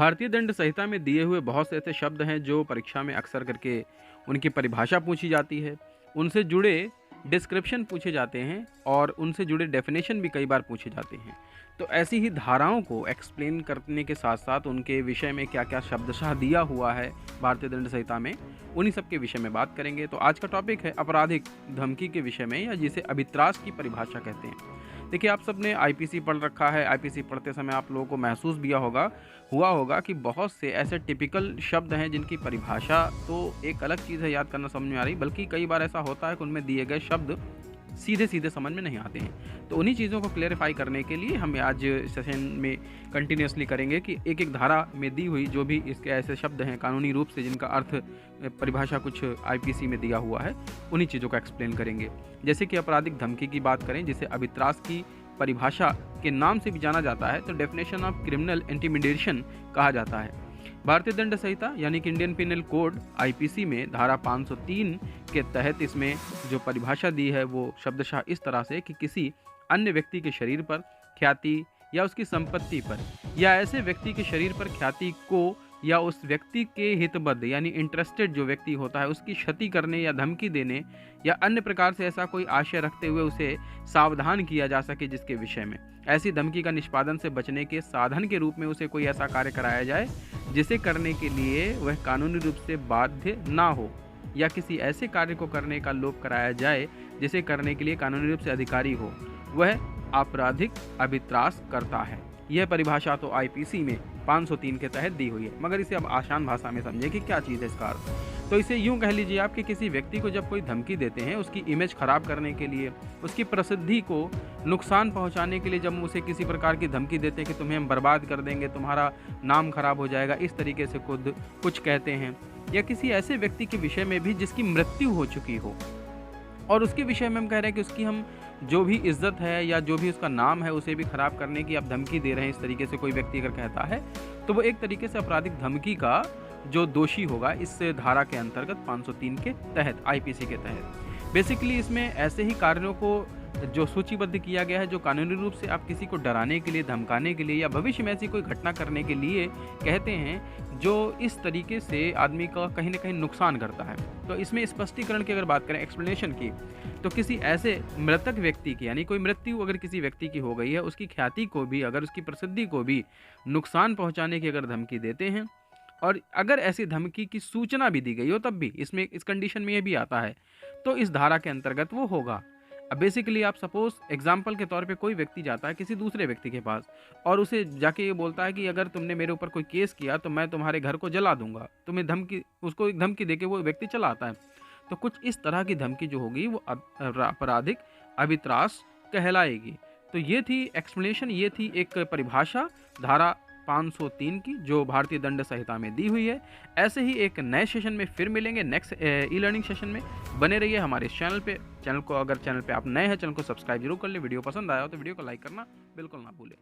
भारतीय दंड संहिता में दिए हुए बहुत से ऐसे शब्द हैं जो परीक्षा में अक्सर करके उनकी परिभाषा पूछी जाती है, उनसे जुड़े डिस्क्रिप्शन पूछे जाते हैं और उनसे जुड़े डेफिनेशन भी कई बार पूछे जाते हैं। तो ऐसी ही धाराओं को एक्सप्लेन करने के साथ साथ उनके विषय में क्या क्या शब्दशः दिया हुआ है भारतीय दंड संहिता में, उन्हीं सब के विषय में बात करेंगे। तो आज का टॉपिक है आपराधिक धमकी के विषय में, या जिसे अभित्रास की परिभाषा कहते हैं। देखिए, आप सबने आईपीसी पढ़ रखा है। आईपीसी पढ़ते समय आप लोगों को महसूस भी हुआ होगा कि बहुत से ऐसे टिपिकल शब्द हैं जिनकी परिभाषा तो एक अलग चीज़ है, याद करना समझ में आ रही, बल्कि कई बार ऐसा होता है कि उनमें दिए गए शब्द सीधे सीधे समझ में नहीं आते हैं। तो उन्हीं चीज़ों को क्लेरिफाई करने के लिए हम आज सेशन में कंटिन्यूसली करेंगे कि एक एक धारा में दी हुई जो भी इसके ऐसे शब्द हैं कानूनी रूप से जिनका अर्थ परिभाषा कुछ आईपीसी में दिया हुआ है, उन्हीं चीज़ों का एक्सप्लेन करेंगे। जैसे कि आपराधिक धमकी की बात करें, जिसे अभित्रास की परिभाषा के नाम से भी जाना जाता है, तो डेफिनेशन ऑफ क्रिमिनल इंटिमिडेशन कहा जाता है। भारतीय दंड संहिता यानी कि इंडियन पिनल कोड आईपीसी में धारा 503 के तहत इसमें जो परिभाषा दी है वो शब्दशः इस तरह से कि किसी अन्य व्यक्ति के शरीर पर, ख्याति या उसकी संपत्ति पर, या ऐसे व्यक्ति के शरीर पर ख्याति को या उस व्यक्ति के हितबद्ध यानी इंटरेस्टेड जो व्यक्ति होता है उसकी क्षति करने या धमकी देने या अन्य प्रकार से ऐसा कोई आशय रखते हुए उसे सावधान किया जा सके जिसके विषय में ऐसी धमकी का निष्पादन से बचने के साधन के रूप में उसे कोई ऐसा कार्य कराया जाए जिसे करने के लिए वह कानूनी रूप से बाध्य ना हो, या किसी ऐसे कार्य को करने का लोभ कराया जाए जिसे करने के लिए कानूनी रूप से अधिकारी हो, वह आपराधिक अभित्रास करता है। यह परिभाषा तो आईपीसी में 503 के तहत दी हुई है, मगर इसे अब आसान भाषा में समझें कि क्या चीज़ है इसका अर्थ। तो इसे यूं कह लीजिए आप कि किसी व्यक्ति को जब कोई धमकी देते हैं उसकी इमेज खराब करने के लिए, उसकी प्रसिद्धि को नुकसान पहुंचाने के लिए, जब उसे किसी प्रकार की धमकी देते हैं कि तुम्हें हम बर्बाद कर देंगे, तुम्हारा नाम खराब हो जाएगा, इस तरीके से खुद कुछ कहते हैं, या किसी ऐसे व्यक्ति के विषय में भी जिसकी मृत्यु हो चुकी हो और उसके विषय में हम कह रहे हैं कि उसकी हम जो भी इज्जत है या जो भी उसका नाम है उसे भी खराब करने की आप धमकी दे रहे हैं, इस तरीके से कोई व्यक्ति अगर कहता है तो वो एक तरीके से आपराधिक धमकी का जो दोषी होगा इस धारा के अंतर्गत 503 के तहत, आईपीसी के तहत। बेसिकली इसमें ऐसे ही कार्यों को जो सूचीबद्ध किया गया है जो कानूनी रूप से आप किसी को डराने के लिए, धमकाने के लिए या भविष्य में ऐसी कोई घटना करने के लिए कहते हैं जो इस तरीके से आदमी का कहीं ना कहीं नुकसान करता है। तो इसमें स्पष्टीकरण की अगर बात करें, एक्सप्लेनेशन की, तो किसी ऐसे मृतक व्यक्ति की यानी कोई मृत्यु अगर किसी व्यक्ति की हो गई है, उसकी ख्याति को भी, अगर उसकी प्रसिद्धि को भी नुकसान पहुंचाने की अगर धमकी देते हैं और अगर ऐसी धमकी की सूचना भी दी गई हो तब भी, इसमें इस कंडीशन में ये भी आता है, तो इस धारा के अंतर्गत वो होगा। अब बेसिकली आप सपोज एग्जाम्पल के तौर पे कोई व्यक्ति जाता है किसी दूसरे व्यक्ति के पास और उसे जाके ये बोलता है कि अगर तुमने मेरे ऊपर कोई केस किया तो मैं तुम्हारे घर को जला दूंगा, तुम्हें धमकी, उसको एक धमकी देके वो व्यक्ति चला आता है। तो कुछ इस तरह की धमकी जो होगी वो आपराधिक अभित्रास कहलाएगी। तो ये थी एक्सप्लेनेशन, ये थी एक परिभाषा धारा 503 की जो भारतीय दंड संहिता में दी हुई है। ऐसे ही एक नए सेशन में फिर मिलेंगे, नेक्स्ट ई लर्निंग सेशन में। बने रहिए हमारे इस चैनल पे। अगर चैनल पे आप नए हैं, चैनल को सब्सक्राइब जरूर कर ले। वीडियो पसंद आया हो तो वीडियो को लाइक करना बिल्कुल ना भूलें।